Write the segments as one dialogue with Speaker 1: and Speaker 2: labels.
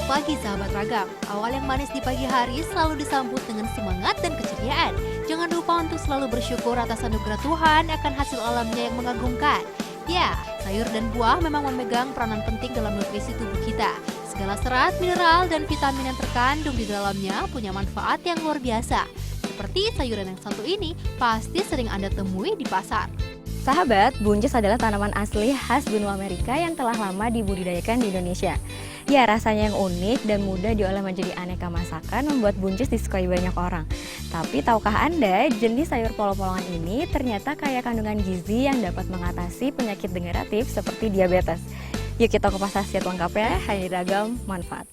Speaker 1: pagi sahabat ragam. Awal yang manis di pagi hari selalu disambut dengan semangat dan keceriaan. Jangan lupa untuk selalu bersyukur atas anugerah Tuhan akan hasil alamnya yang mengagumkan. Ya, sayur dan buah memang memegang peranan penting dalam nutrisi tubuh kita. Segala serat, mineral, dan vitamin yang terkandung di dalamnya punya manfaat yang luar biasa. Seperti sayuran yang satu ini, pasti sering Anda temui di pasar.
Speaker 2: Sahabat, buncis adalah tanaman asli khas benua Amerika yang telah lama dibudidayakan di Indonesia. Ya, rasanya yang unik dan mudah diolah menjadi aneka masakan membuat buncis disukai banyak orang. Tapi tahukah Anda, jenis sayur polong-polongan ini ternyata kaya kandungan gizi yang dapat mengatasi penyakit degeneratif seperti diabetes. Yuk kita kupas khasiat lengkapnya hanya di Ragam Manfaat.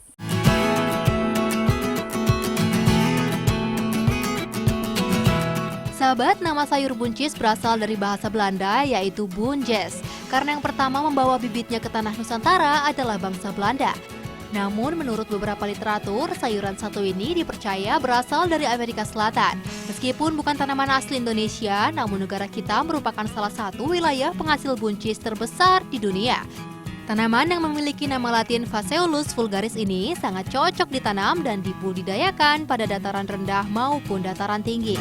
Speaker 1: Sahabat, nama sayur buncis berasal dari bahasa Belanda yaitu bunjes. Karena yang pertama membawa bibitnya ke tanah Nusantara adalah bangsa Belanda. Namun menurut beberapa literatur, sayuran satu ini dipercaya berasal dari Amerika Selatan. Meskipun bukan tanaman asli Indonesia, namun negara kita merupakan salah satu wilayah penghasil buncis terbesar di dunia. Tanaman yang memiliki nama latin Phaseolus vulgaris ini sangat cocok ditanam dan dibudidayakan pada dataran rendah maupun dataran tinggi.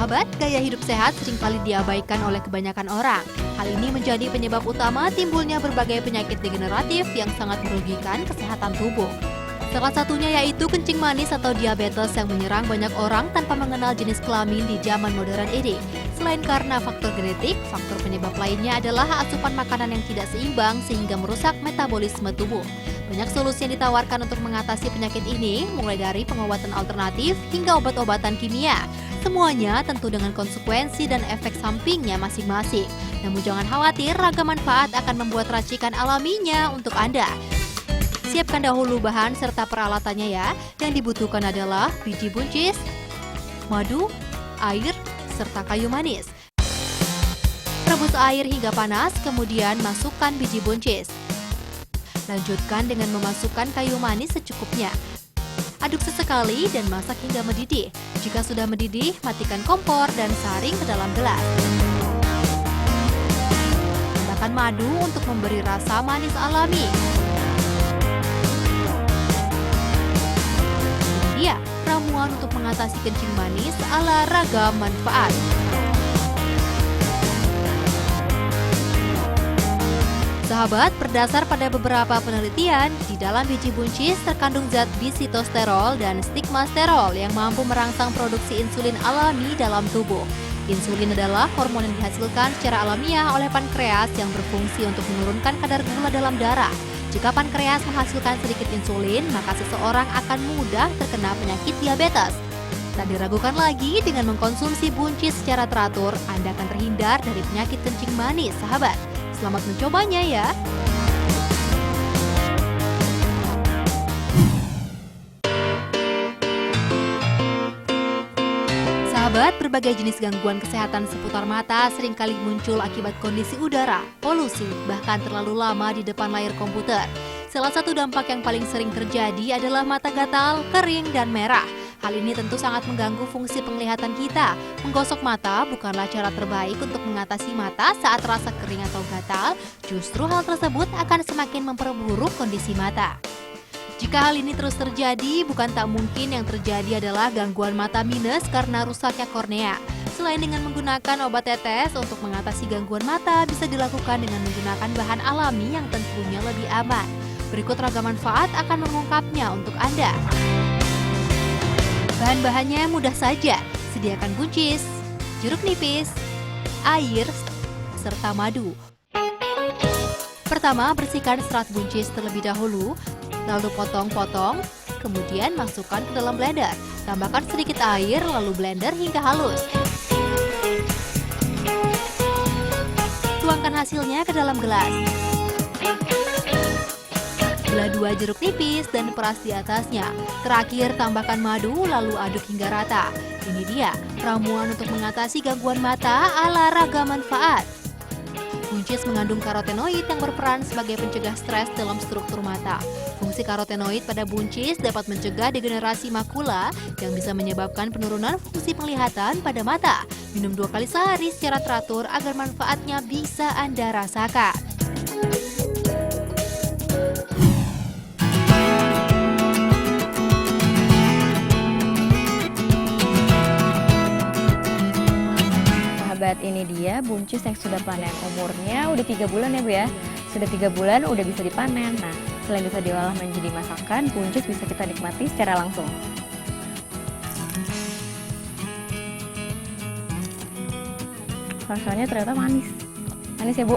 Speaker 1: Sahabat, gaya hidup sehat seringkali diabaikan oleh kebanyakan orang. Hal ini menjadi penyebab utama timbulnya berbagai penyakit degeneratif yang sangat merugikan kesehatan tubuh. Salah satunya yaitu kencing manis atau diabetes yang menyerang banyak orang tanpa mengenal jenis kelamin di zaman modern ini. Selain karena faktor genetik, faktor penyebab lainnya adalah asupan makanan yang tidak seimbang sehingga merusak metabolisme tubuh. Banyak solusi yang ditawarkan untuk mengatasi penyakit ini, mulai dari pengobatan alternatif hingga obat-obatan kimia. Semuanya tentu dengan konsekuensi dan efek sampingnya masing-masing. Namun jangan khawatir, Ragam Manfaat akan membuat racikan alaminya untuk Anda. Siapkan dahulu bahan serta peralatannya ya. Yang dibutuhkan adalah biji buncis, madu, air, serta kayu manis. Rebus air hingga panas, kemudian masukkan biji buncis. Lanjutkan dengan memasukkan kayu manis secukupnya. Aduk sesekali dan masak hingga mendidih. Jika sudah mendidih, matikan kompor dan saring ke dalam gelas. Tambahkan madu untuk memberi rasa manis alami. Ini dia ramuan untuk mengatasi kencing manis ala Ragam Manfaat. Sahabat, berdasar pada beberapa penelitian, di dalam biji buncis terkandung zat bisitosterol dan stigmasterol yang mampu merangsang produksi insulin alami dalam tubuh. Insulin adalah hormon yang dihasilkan secara alamiah oleh pankreas yang berfungsi untuk menurunkan kadar gula dalam darah. Jika pankreas menghasilkan sedikit insulin, maka seseorang akan mudah terkena penyakit diabetes. Tak diragukan lagi, dengan mengkonsumsi buncis secara teratur, Anda akan terhindar dari penyakit kencing manis, sahabat. Selamat mencobanya ya! Sahabat, berbagai jenis gangguan kesehatan seputar mata seringkali muncul akibat kondisi udara, polusi, bahkan terlalu lama di depan layar komputer. Salah satu dampak yang paling sering terjadi adalah mata gatal, kering, dan merah. Hal ini tentu sangat mengganggu fungsi penglihatan kita. Menggosok mata bukanlah cara terbaik untuk mengatasi mata saat rasa kering atau gatal. Justru hal tersebut akan semakin memperburuk kondisi mata. Jika hal ini terus terjadi, bukan tak mungkin yang terjadi adalah gangguan mata minus karena rusaknya kornea. Selain dengan menggunakan obat tetes untuk mengatasi gangguan mata, bisa dilakukan dengan menggunakan bahan alami yang tentunya lebih aman. Berikut Ragam Manfaat akan mengungkapnya untuk Anda. Bahan-bahannya mudah saja. Sediakan buncis, jeruk nipis, air, serta madu. Pertama, bersihkan serat buncis terlebih dahulu, lalu potong-potong, kemudian masukkan ke dalam blender. Tambahkan sedikit air, lalu blender hingga halus. Tuangkan hasilnya ke dalam gelas. Belah 2 jeruk nipis dan peras di atasnya. Terakhir, tambahkan madu lalu aduk hingga rata. Ini dia ramuan untuk mengatasi gangguan mata ala Ragam Manfaat. Buncis mengandung karotenoid yang berperan sebagai pencegah stres dalam struktur mata. Fungsi karotenoid pada buncis dapat mencegah degenerasi makula yang bisa menyebabkan penurunan fungsi penglihatan pada mata. Minum 2 kali sehari secara teratur agar manfaatnya bisa Anda rasakan.
Speaker 2: Sahabat, ini dia buncis yang sudah panen. Umurnya udah 3 bulan ya Bu ya. Sudah 3 bulan udah bisa dipanen. Nah, selain bisa diolah menjadi masakan, buncis bisa kita nikmati secara langsung. Rasanya ternyata manis. Manis ya Bu.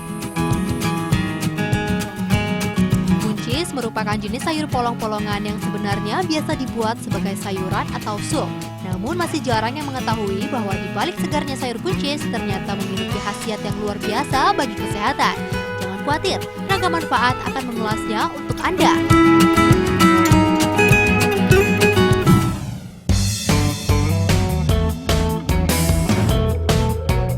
Speaker 1: Buncis merupakan jenis sayur polong-polongan yang sebenarnya biasa dibuat sebagai sayuran atau sup. Namun masih jarang yang mengetahui bahwa di balik segarnya sayur buncis ternyata memiliki khasiat yang luar biasa bagi kesehatan. Jangan khawatir, ragam manfaat akan memulasnya untuk Anda.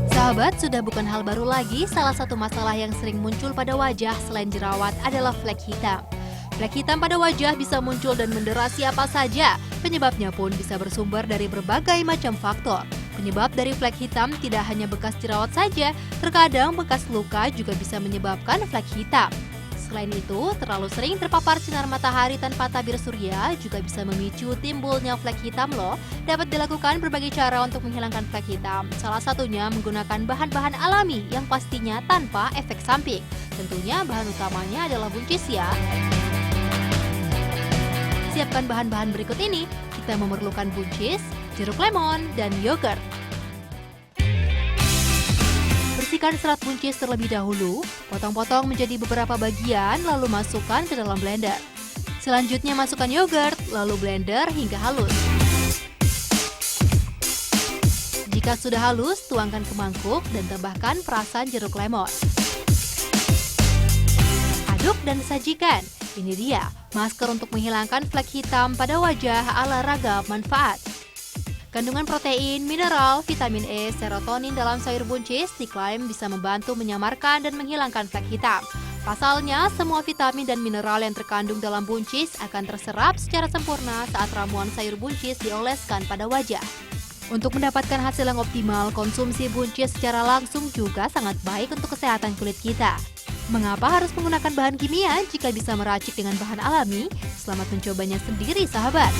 Speaker 1: Sahabat, sudah bukan hal baru lagi, salah satu masalah yang sering muncul pada wajah selain jerawat adalah flek hitam. Flek hitam pada wajah bisa muncul dan mendera siapa saja. Penyebabnya pun bisa bersumber dari berbagai macam faktor. Penyebab dari flek hitam tidak hanya bekas jerawat saja, terkadang bekas luka juga bisa menyebabkan flek hitam. Selain itu, terlalu sering terpapar sinar matahari tanpa tabir surya juga bisa memicu timbulnya flek hitam loh. Dapat dilakukan berbagai cara untuk menghilangkan flek hitam. Salah satunya menggunakan bahan-bahan alami yang pastinya tanpa efek samping. Tentunya bahan utamanya adalah buncis ya. Siapkan bahan-bahan berikut ini. Kita memerlukan buncis, jeruk lemon, dan yogurt. Bersihkan serat buncis terlebih dahulu, potong-potong menjadi beberapa bagian, lalu masukkan ke dalam blender. Selanjutnya masukkan yogurt, lalu blender hingga halus. Jika sudah halus, tuangkan ke mangkuk dan tambahkan perasan jeruk lemon. Aduk dan sajikan. Ini dia, masker untuk menghilangkan flek hitam pada wajah ala ragam manfaat. Kandungan protein, mineral, vitamin E, serotonin dalam sayur buncis diklaim bisa membantu menyamarkan dan menghilangkan flek hitam. Pasalnya, semua vitamin dan mineral yang terkandung dalam buncis akan terserap secara sempurna saat ramuan sayur buncis dioleskan pada wajah. Untuk mendapatkan hasil yang optimal, konsumsi buncis secara langsung juga sangat baik untuk kesehatan kulit kita. Mengapa harus menggunakan bahan kimia jika bisa meracik dengan bahan alami? Selamat mencobanya sendiri, sahabat.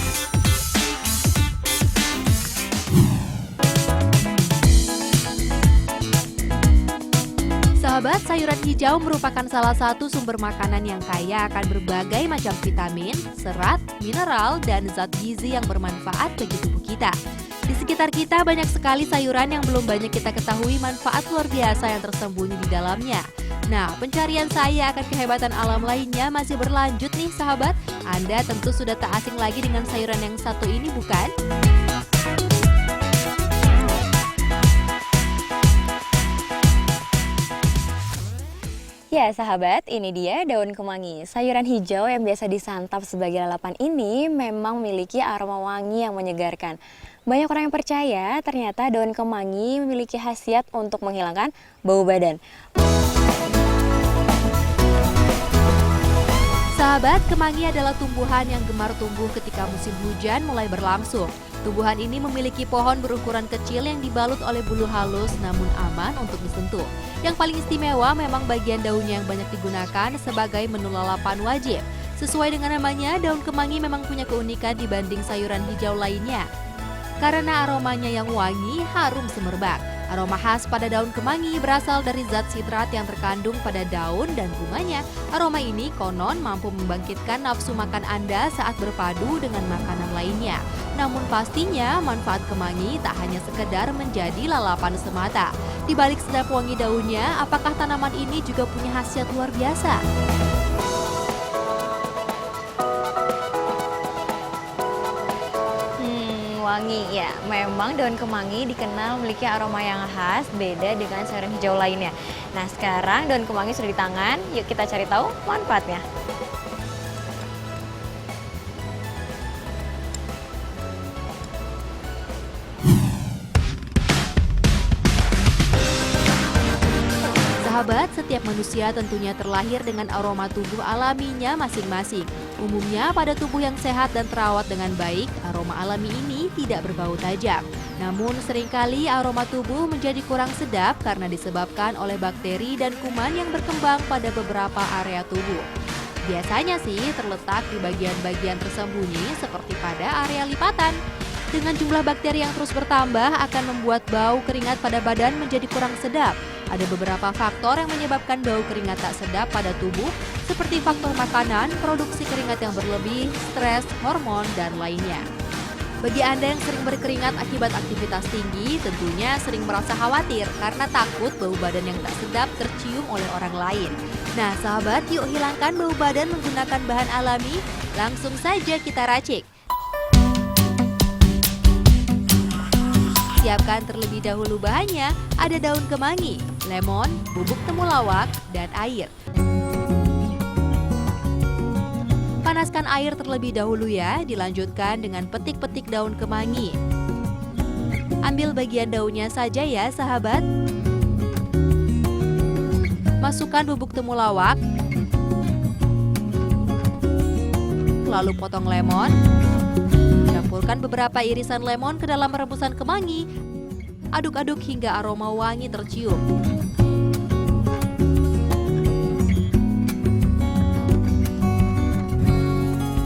Speaker 1: Sahabat, sayuran hijau merupakan salah satu sumber makanan yang kaya akan berbagai macam vitamin, serat, mineral, dan zat gizi yang bermanfaat bagi tubuh kita. Di sekitar kita banyak sekali sayuran yang belum banyak kita ketahui manfaat luar biasa yang tersembunyi di dalamnya. Nah, pencarian saya akan kehebatan alam lainnya masih berlanjut nih sahabat. Anda tentu sudah tak asing lagi dengan sayuran yang satu ini bukan?
Speaker 2: Ya sahabat, ini dia daun kemangi. Sayuran hijau yang biasa disantap sebagai lalapan ini memang memiliki aroma wangi yang menyegarkan. Banyak orang yang percaya ternyata daun kemangi memiliki khasiat untuk menghilangkan bau badan.
Speaker 1: Sahabat, kemangi adalah tumbuhan yang gemar tumbuh ketika musim hujan mulai berlangsung. Tumbuhan ini memiliki pohon berukuran kecil yang dibalut oleh bulu halus namun aman untuk disentuh. Yang paling istimewa memang bagian daunnya yang banyak digunakan sebagai menu lalapan wajib. Sesuai dengan namanya, daun kemangi memang punya keunikan dibanding sayuran hijau lainnya. Karena aromanya yang wangi, harum semerbak. Aroma khas pada daun kemangi berasal dari zat sitrat yang terkandung pada daun dan bunganya. Aroma ini konon mampu membangkitkan nafsu makan Anda saat berpadu dengan makanan lainnya. Namun pastinya manfaat kemangi tak hanya sekedar menjadi lalapan semata. Di balik sedap wangi daunnya, apakah tanaman ini juga punya khasiat luar biasa?
Speaker 2: Wangi, ya memang daun kemangi dikenal memiliki aroma yang khas beda dengan sayuran hijau lainnya. Nah sekarang daun kemangi sudah di tangan, yuk kita cari tahu manfaatnya.
Speaker 1: Sahabat, setiap manusia tentunya terlahir dengan aroma tubuh alaminya masing-masing. Umumnya pada tubuh yang sehat dan terawat dengan baik, aroma alami ini tidak berbau tajam. Namun seringkali aroma tubuh menjadi kurang sedap karena disebabkan oleh bakteri dan kuman yang berkembang pada beberapa area tubuh. Biasanya sih terletak di bagian-bagian tersembunyi seperti pada area lipatan. Dengan jumlah bakteri yang terus bertambah akan membuat bau keringat pada badan menjadi kurang sedap. Ada beberapa faktor yang menyebabkan bau keringat tak sedap pada tubuh, seperti faktor makanan, produksi keringat yang berlebih, stres, hormon, dan lainnya. Bagi Anda yang sering berkeringat akibat aktivitas tinggi, tentunya sering merasa khawatir karena takut bau badan yang tak sedap tercium oleh orang lain. Nah, sahabat, yuk hilangkan bau badan menggunakan bahan alami. Langsung saja kita racik. Siapkan terlebih dahulu bahannya, ada daun kemangi, lemon, bubuk temulawak, dan air. Panaskan air terlebih dahulu ya, dilanjutkan dengan petik-petik daun kemangi. Ambil bagian daunnya saja ya sahabat. Masukkan bubuk temulawak, lalu potong lemon. Campurkan beberapa irisan lemon ke dalam rebusan kemangi. Aduk-aduk hingga aroma wangi tercium.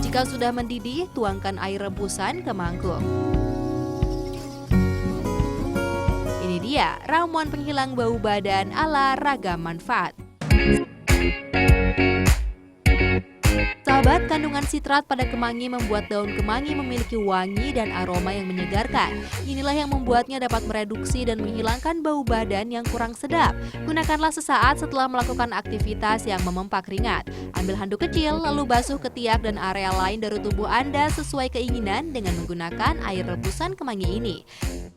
Speaker 1: Jika sudah mendidih, tuangkan air rebusan ke mangkuk. Ini dia ramuan penghilang bau badan ala Ragam Manfaat. Sahabat, kandungan sitrat pada kemangi membuat daun kemangi memiliki wangi dan aroma yang menyegarkan. Inilah yang membuatnya dapat mereduksi dan menghilangkan bau badan yang kurang sedap. Gunakanlah sesaat setelah melakukan aktivitas yang memempa keringat. Ambil handuk kecil, lalu basuh ketiak dan area lain dari tubuh Anda sesuai keinginan dengan menggunakan air rebusan kemangi ini.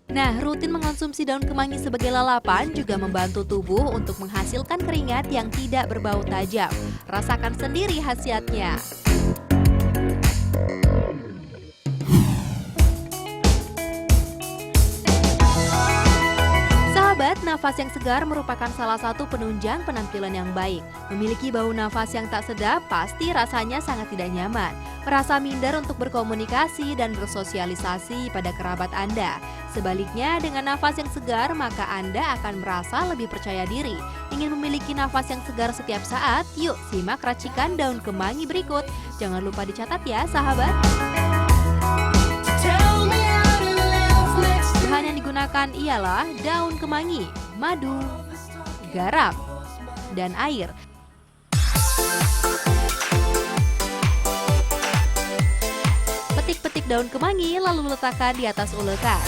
Speaker 1: Nah, rutin mengonsumsi daun kemangi sebagai lalapan juga membantu tubuh untuk menghasilkan keringat yang tidak berbau tajam. Rasakan sendiri khasiatnya. Sahabat, nafas yang segar merupakan salah satu penunjang penampilan yang baik. Memiliki bau nafas yang tak sedap pasti rasanya sangat tidak nyaman. Merasa minder untuk berkomunikasi dan bersosialisasi pada kerabat Anda. Sebaliknya, dengan nafas yang segar, maka Anda akan merasa lebih percaya diri. Ingin memiliki nafas yang segar setiap saat? Yuk, simak racikan daun kemangi berikut. Jangan lupa dicatat ya, sahabat. Bahan yang digunakan ialah daun kemangi, madu, garam, dan air. Petik-petik daun kemangi lalu letakkan di atas ulekan.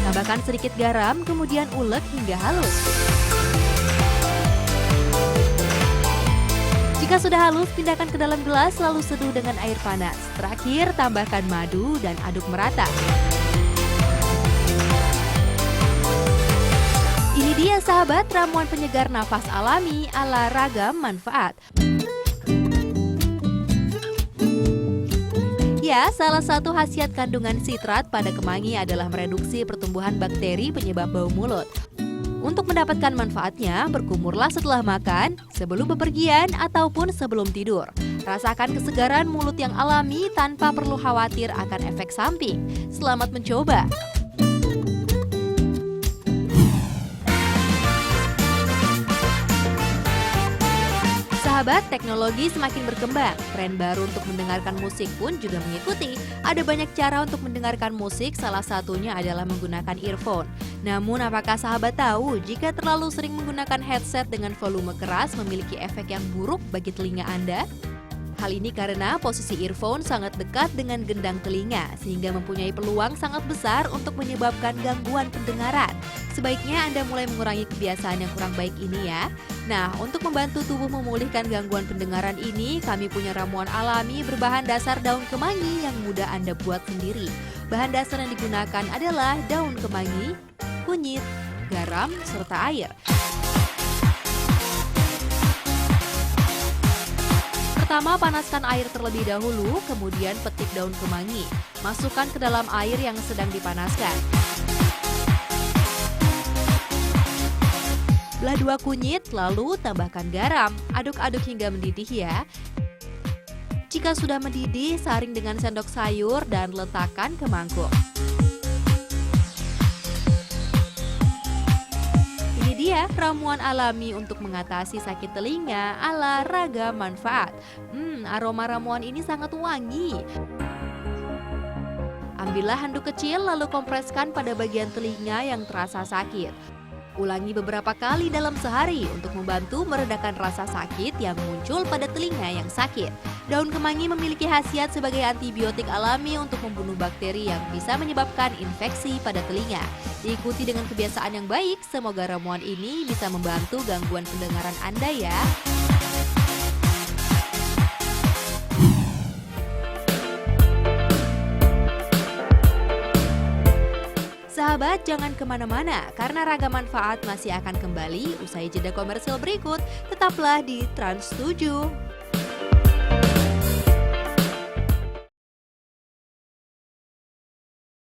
Speaker 1: Tambahkan sedikit garam, kemudian ulek hingga halus. Jika sudah halus, pindahkan ke dalam gelas lalu seduh dengan air panas. Terakhir, tambahkan madu dan aduk merata. Ini dia sahabat, ramuan penyegar nafas alami ala Ragam Manfaat. Ya, salah satu khasiat kandungan sitrat pada kemangi adalah mereduksi pertumbuhan bakteri penyebab bau mulut. Untuk mendapatkan manfaatnya, berkumurlah setelah makan, sebelum bepergian, ataupun sebelum tidur. Rasakan kesegaran mulut yang alami tanpa perlu khawatir akan efek samping. Selamat mencoba! Sahabat, teknologi semakin berkembang. Tren baru untuk mendengarkan musik pun juga mengikuti. Ada banyak cara untuk mendengarkan musik, salah satunya adalah menggunakan earphone. Namun, apakah sahabat tahu jika terlalu sering menggunakan headset dengan volume keras memiliki efek yang buruk bagi telinga Anda? Hal ini karena posisi earphone sangat dekat dengan gendang telinga, sehingga mempunyai peluang sangat besar untuk menyebabkan gangguan pendengaran. Sebaiknya Anda mulai mengurangi kebiasaan yang kurang baik ini ya. Nah, untuk membantu tubuh memulihkan gangguan pendengaran ini, kami punya ramuan alami berbahan dasar daun kemangi yang mudah Anda buat sendiri. Bahan dasar yang digunakan adalah daun kemangi, kunyit, garam, serta air. Pertama, panaskan air terlebih dahulu, kemudian petik daun kemangi. Masukkan ke dalam air yang sedang dipanaskan. Belah 2 kunyit, lalu tambahkan garam. Aduk-aduk hingga mendidih ya. Jika sudah mendidih, saring dengan sendok sayur dan letakkan ke mangkuk. Ini dia ramuan alami untuk mengatasi sakit telinga ala Ragam Manfaat. Aroma ramuan ini sangat wangi. Ambillah handuk kecil lalu kompreskan pada bagian telinga yang terasa sakit. Ulangi beberapa kali dalam sehari untuk membantu meredakan rasa sakit yang muncul pada telinga yang sakit. Daun kemangi memiliki khasiat sebagai antibiotik alami untuk membunuh bakteri yang bisa menyebabkan infeksi pada telinga. Diikuti dengan kebiasaan yang baik, semoga ramuan ini bisa membantu gangguan pendengaran Anda ya. Sahabat, jangan kemana-mana karena Ragam Manfaat masih akan kembali usai jeda komersil berikut. Tetaplah di Trans 7.